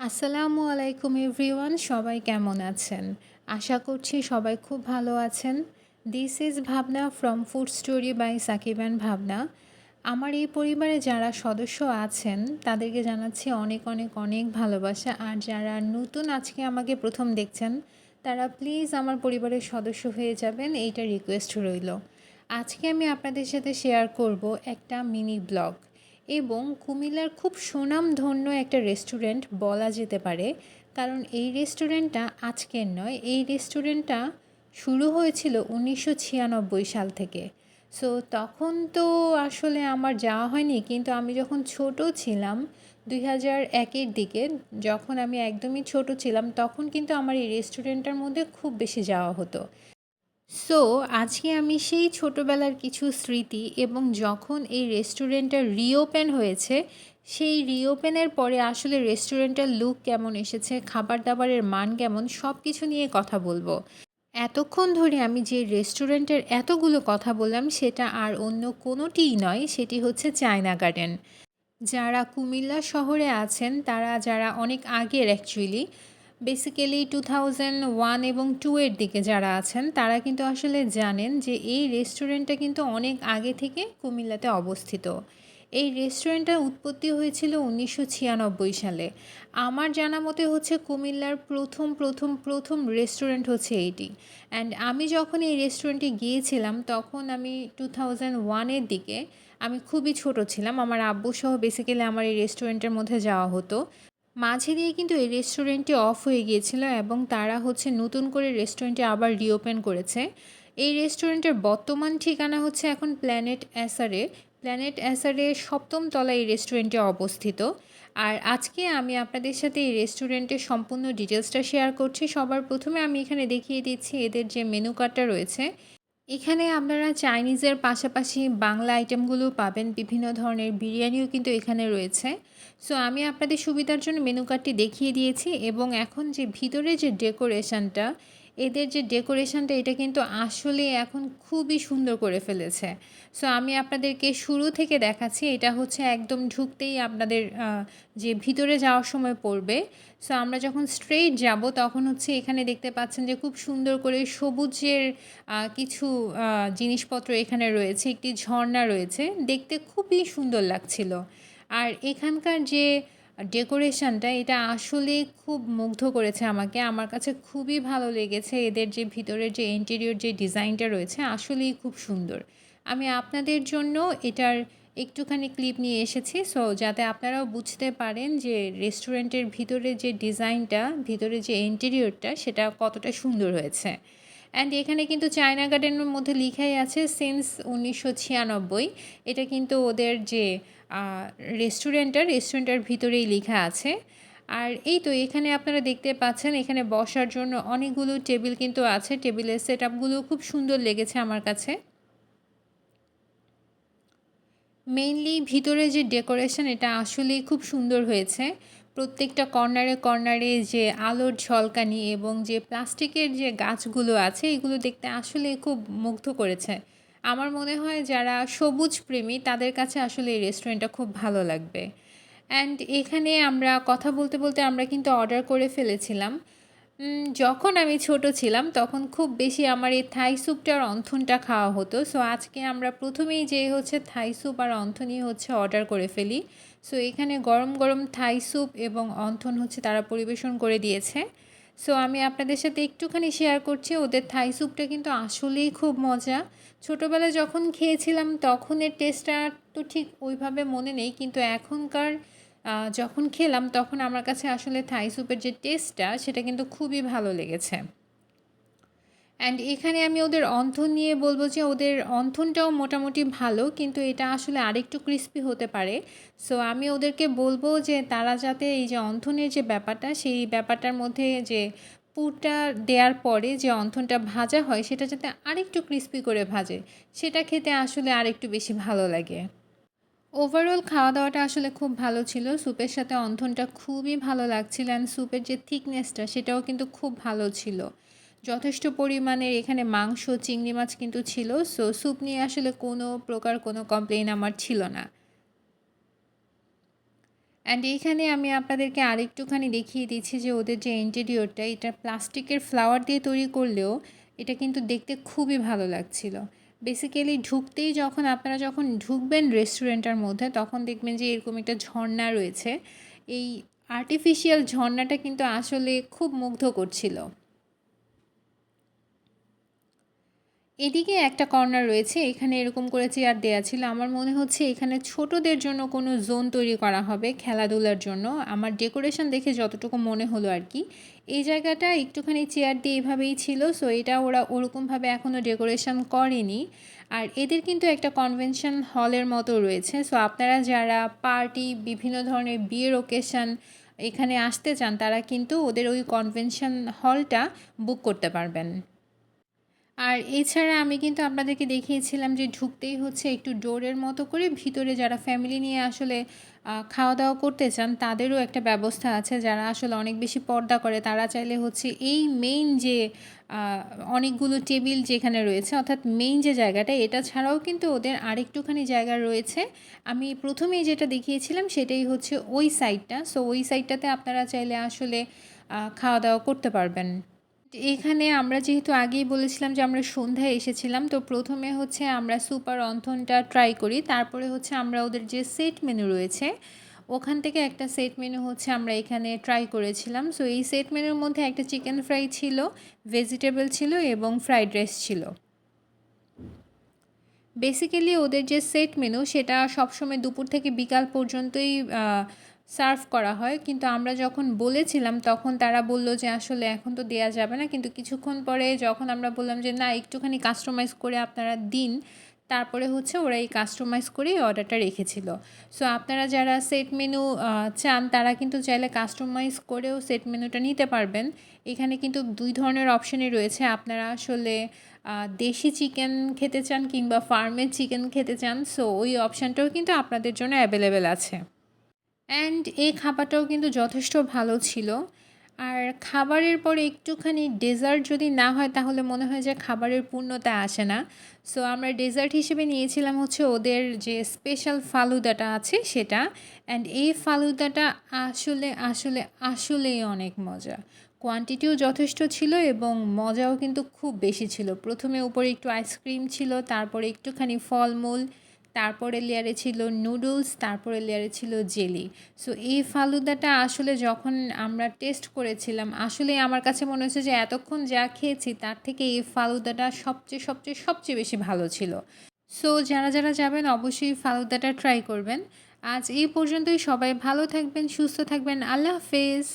আসসালামু আলাইকুম এভরিওয়ান, সবাই কেমন আছেন? আশা করছি সবাই খুব ভালো আছেন। This is Bhabna from food story by Sakib and Bhabna. আমার এই পরিবারে যারা সদস্য আছেন তাদেরকে জানাচ্ছি অনেক অনেক অনেক ভালোবাসা। আর যারা নতুন আজকে আমাকে প্রথম দেখছেন তারা প্লিজ আমার পরিবারের সদস্য হয়ে যাবেন, এইটা রিকোয়েস্ট রইল। আজকে আমি আপনাদের সাথে শেয়ার করব একটা মিনি ব্লগ এবং কুমিল্লার খুব সুনামধন্য একটা রেস্টুরেন্ট বলা যেতে পারে, কারণ এই রেস্টুরেন্টটা আজকের নয়, এই রেস্টুরেন্টটা শুরু হয়েছিল 1996 সাল থেকে। সো তখন তো আসলে আমার যাওয়া হয়নি, কিন্তু আমি যখন ছোট ছিলাম 2001-এর দিকে, যখন আমি একদমই ছোট ছিলাম তখন কিন্তু আমার এই রেস্টুরেন্টটার মধ্যে খুব বেশি যাওয়া হতো। সো আজকে আমি সেই ছোটোবেলার কিছু স্মৃতি এবং যখন এই রেস্টুরেন্টটা রিওপেন হয়েছে, সেই রিওপেনের পরে আসলে রেস্টুরেন্টের লুক কেমন এসেছে, খাবার দাবারের মান কেমন, সব কিছু নিয়ে কথা বলবো। এতক্ষণ ধরে আমি যে রেস্টুরেন্টের এতগুলো কথা বললাম সেটা আর অন্য কোনোটিই নয়, সেটি হচ্ছে চায়না গার্ডেন। যারা কুমিল্লা শহরে আছেন, তারা যারা অনেক আগের অ্যাকচুয়ালি বেসিক্যালি 2001 এবং 2 এর দিকে যারা আছেন তারা কিন্তু আসলে জানেন যে এই রেস্টুরেন্টটা কিন্তু অনেক আগে থেকে কুমিল্লাতে অবস্থিত। এই রেস্টুরেন্টটার উৎপত্তি হয়েছিল 1996 সালে। আমার জানা মতে হচ্ছে কুমিল্লার প্রথম রেস্টুরেন্ট হচ্ছে এইটি। অ্যান্ড আমি যখন এই রেস্টুরেন্টে গিয়েছিলাম তখন আমি 2001-এর দিকে, আমি খুবই ছোট ছিলাম। আমার আব্বু সহ বেসিক্যালি আমার এই রেস্টুরেন্টের মধ্যে যাওয়া হতো। মাঝে দিয়ে কিন্তু এই রেস্টুরেন্টটি অফ হয়ে গিয়েছিল এবং তারা হচ্ছে নতুন করে রেস্টুরেন্টটি আবার রিওপেন করেছে। এই রেস্টুরেন্টের বর্তমান ঠিকানা হচ্ছে এখন প্ল্যানেট অ্যাসারে। প্ল্যানেট অ্যাসারে 7ম তলায় এই রেস্টুরেন্টটি অবস্থিত। আর আজকে আমি আপনাদের সাথে এই রেস্টুরেন্টের সম্পূর্ণ ডিটেলসটা শেয়ার করছি। সবার প্রথমে আমি এখানে দেখিয়ে দিচ্ছি এদের যে মেনু কার্ডটা রয়েছে। এখানে আপনারা চাইনিজের পাশাপাশি বাংলা আইটেমগুলো পাবেন, বিভিন্ন ধরনের বিরিয়ানিও কিন্তু এখানে রয়েছে। সো আমি আপনাদের সুবিধার জন্য মেনু কার্ডটি দেখিয়ে দিয়েছি এবং এখন যে ভিতরে যে ডেকোরেশনটা, এদের যে ডেকোরেশনটা এটা কিন্তু আসলে এখন খুবই সুন্দর করে ফেলেছে। সো আমি আপনাদেরকে শুরু থেকে দেখাচ্ছি। এটা হচ্ছে একদম ঢুকতেই আপনাদের যে ভিতরে যাওয়ার সময় পড়বে। সো আমরা যখন স্ট্রেইট যাব তখন হচ্ছে এখানে দেখতে পাচ্ছেন যে খুব সুন্দর করে সবুজের কিছু জিনিসপত্র এখানে রয়েছে। একটি ঝর্ণা রয়েছে, দেখতে খুবই সুন্দর লাগছিল। আর এখানকার যে ডেকোরেশনটা এটা আসলে খুব মুগ্ধ করেছে আমাকে। আমার কাছে খুবই ভালো লেগেছে। এদের যে ভিতরের যে ইন্টেরিয়র যে ডিজাইনটা রয়েছে আসলেই খুব সুন্দর। আমি আপনাদের জন্য এটার একটুখানি ক্লিপ নিয়ে এসেছি, সো যাতে আপনারাও বুঝতে পারেন যে রেস্টুরেন্টের ভিতরে যে ডিজাইনটা, ভিতরে যে ইন্টেরিয়রটা সেটা কতটা সুন্দর হয়েছে। অ্যান্ড এখানে কিন্তু চায়না গার্ডেনের মধ্যে লিখাই আছে সিন্স 1996। এটা কিন্তু ওদের যে রেস্টুরেন্টের ভিতরেই লেখা আছে। আর এই তো এখানে আপনারা দেখতে পাচ্ছেন এখানে বসার জন্য অনেকগুলো টেবিল কিন্তু আছে। টেবিলের সেট আপগুলো খুব সুন্দর লেগেছে আমার কাছে। মেইনলি ভিতরে যে ডেকোরেশন এটা আসলেই খুব সুন্দর হয়েছে। প্রত্যেকটা কর্নারে যে আলোর ঝলকানি এবং যে প্লাস্টিকের যে গাছগুলো আছে এগুলো দেখতে আসলে খুব মুগ্ধ করেছে। আমার মনে হয় যারা সবুজ প্রেমী তাদের কাছে আসলে এই রেস্টুরেন্টটা খুব ভালো লাগবে। অ্যান্ড এখানে আমরা কথা বলতে আমরা কিন্তু অর্ডার করে ফেলেছিলাম। যখন আমি ছোট ছিলাম তখন খুব বেশি আমার এই থাই স্যুপটা আর অন্থনটা খাওয়া হতো। সো আজকে আমরা প্রথমেই যে হচ্ছে থাই স্যুপ আর অন্থনই হচ্ছে অর্ডার করে ফেলি। সো এখানে গরম গরম থাই স্যুপ এবং অন্থন হচ্ছে তারা পরিবেশন করে দিয়েছে। সো আমি আপনাদের সাথে একটুখানি শেয়ার করছি, ওদের থাই স্যুপটা কিন্তু আসলেই খুব মজা। ছোটোবেলায় যখন খেয়েছিলাম তখনের টেস্টটা তো ঠিক ওইভাবে মনে নেই, কিন্তু এখনকার যখন খেলাম তখন আমার কাছে আসলে থাই স্যুপের যে টেস্টটা সেটা কিন্তু খুবই ভালো লেগেছে। অ্যান্ড এখানে আমি ওদের অন্থন নিয়ে বলব যে ওদের অন্থনটাও মোটামুটি ভালো, কিন্তু এটা আসলে আরেকটু ক্রিস্পি হতে পারে। সো আমি ওদেরকে বলবো যে তারা যাতে এই যে অন্থনের যে ব্যাপারটা, সেই ব্যাপারটার মধ্যে যে পুরটা দেওয়ার পরে যে অন্থনটা ভাজা হয় সেটা যাতে আরেকটু ক্রিস্পি করে ভাজে, সেটা খেতে আসলে আরেকটু বেশি ভালো লাগে। ওভারঅল খাওয়া-দাওয়াটা আসলে খুব ভালো ছিল। স্যুপের সাথে অন্থনটা খুবই ভালো লাগছিল অ্যান্ড স্যুপের যে থিকনেসটা সেটাও কিন্তু খুব ভালো ছিল। যথেষ্ট পরিমাণের এখানে মাংস, চিংড়ি মাছ কিন্তু ছিল। সো স্যুপ নিয়ে আসলে কোনো প্রকার কোনো কমপ্লেইন আমার ছিল না। অ্যান্ড এইখানে আমি আপনাদেরকে আরেকটুখানি দেখিয়ে দিচ্ছি যে ওদের যে ইন্টেরিয়রটা এটা প্লাস্টিকের ফ্লাওয়ার দিয়ে তৈরি করলেও এটা কিন্তু দেখতে খুবই ভালো লাগছিল। বেসিক্যালি ঢুকতেই যখন আপনারা যখন ঢুকবেন রেস্টুরেন্টের মধ্যে তখন দেখবেন যে এরকম একটা ঝর্ণা রয়েছে। এই আর্টিফিশিয়াল ঝর্ণাটা কিন্তু আসলে খুব মুগ্ধ করছিল। এদিকে একটা কর্নার রয়েছে, এখানে এরকম করে চেয়ার দেয়া ছিল। আমার মনে হচ্ছে এখানে ছোটদের জন্য কোনো জোন তৈরি করা হবে খেলাধুলার জন্য। আমার ডেকোরেশন দেখে যতটুকু মনে হলো আরকি। এই জায়গাটা একটুখানি চেয়ার দিয়ে এভাবেই ছিল। সো এটা ওরা ওরকমভাবে এখনও ডেকোরেশন করেনি। আর এদের কিন্তু একটা কনভেনশন হলের মতো রয়েছে। সো আপনারা যারা পার্টি, বিভিন্ন ধরনের বিয়ের ওকেশন এখানে আসতে চান তারা কিন্তু ওদের ওই কনভেনশন হলটা বুক করতে পারবেন। আর এছাড়া আমি কিন্তু আপনাদেরকে দেখিয়েছিলাম যে ঢুকতেই হচ্ছে একটু ডোরের মতো করে ভিতরে যারা ফ্যামিলি নিয়ে আসলে খাওয়া দাওয়া করতে চান তাদেরও একটা ব্যবস্থা আছে। যারা আসলে অনেক বেশি পর্দা করে তারা চাইলে হচ্ছে এই মেইন যে অনেকগুলো টেবিল যেখানে রয়েছে অর্থাৎ মেইন যে জায়গাটা এটা ছাড়াও কিন্তু ওদের আরেকটুখানি জায়গা রয়েছে। আমি প্রথমেই যেটা দেখিয়েছিলাম সেটাই হচ্ছে ওই সাইডটা। সো ওই সাইডটাতে আপনারা চাইলে আসলে খাওয়া দাওয়া করতে পারবেন। এখানে আমরা যেহেতু আগেই বলেছিলাম যে আমরা সন্ধ্যায় এসেছিলাম, তো প্রথমে হচ্ছে আমরা সুপার অন্থনটা ট্রাই করি। তারপরে হচ্ছে আমরা ওদের যে সেট মেনু রয়েছে, ওখান থেকে একটা সেট মেনু হচ্ছে আমরা এখানে ট্রাই করেছিলাম। সো এই সেট মেনুর মধ্যে একটা চিকেন ফ্রাই ছিল, ভেজিটেবল ছিল এবং ফ্রাইড রাইস ছিল। বেসিক্যালি ওদের যে সেট মেনু সেটা সবসময় দুপুর থেকে বিকাল পর্যন্তই সার্ভ করা হয়, কিন্তু আমরা যখন বলেছিলাম তখন তারা বলল যে আসলে এখন তো দেয়া যাবে না, কিন্তু কিছুক্ষণ পরে যখন আমরা বললাম যে না একটুখানি কাস্টমাইজ করে আপনারা দিন, তারপরে হচ্ছে ওরা এই কাস্টমাইজ করেই অর্ডারটা রেখেছিল। সো আপনারা যারা সেট মেনু চান তারা কিন্তু চাইলে কাস্টমাইজ করেও সেট মেনুটা নিতে পারবেন। এখানে কিন্তু 2 ধরনের অপশনই রয়েছে। আপনারা আসলে দেশি চিকেন খেতে চান কিংবা ফার্মের চিকেন খেতে চান, সো ওই অপশানটাও কিন্তু আপনাদের জন্য অ্যাভেলেবেল আছে। অ্যান্ড এই খাবারটাও কিন্তু যথেষ্ট ভালো ছিল। আর খাবারের পরে একটুখানি ডেজার্ট যদি না হয় তাহলে মনে হয় যে খাবারের পূর্ণতা আসে না। সো আমরা ডেজার্ট হিসেবে নিয়েছিলাম হচ্ছে ওদের যে স্পেশাল ফালুদাটা আছে সেটা। অ্যান্ড এই ফালুদাটা আসলেই অনেক মজা। কোয়ান্টিটিও যথেষ্ট ছিল এবং মজাও কিন্তু খুব বেশি ছিল। প্রথমে উপরে একটু আইসক্রিম ছিল, তারপরে একটুখানি ফলমূল, তারপরে লেয়ারে ছিল নুডলস, তারপরে লেয়ারে ছিল জেলি। সো এই ফালুদাটা আসলে যখন আমরা টেস্ট করেছিলাম আসলেই আমার কাছে মনে হয়েছে যে এতক্ষণ যা খেয়েছি তার থেকে এই ফালুদাটা সবচেয়ে বেশি ভালো ছিল। সো যারা যাবেন অবশ্যই ফালুদাটা ট্রাই করবেন। আজ এই পর্যন্তই। সবাই ভালো থাকবেন, সুস্থ থাকবেন। আল্লাহ হাফেজ।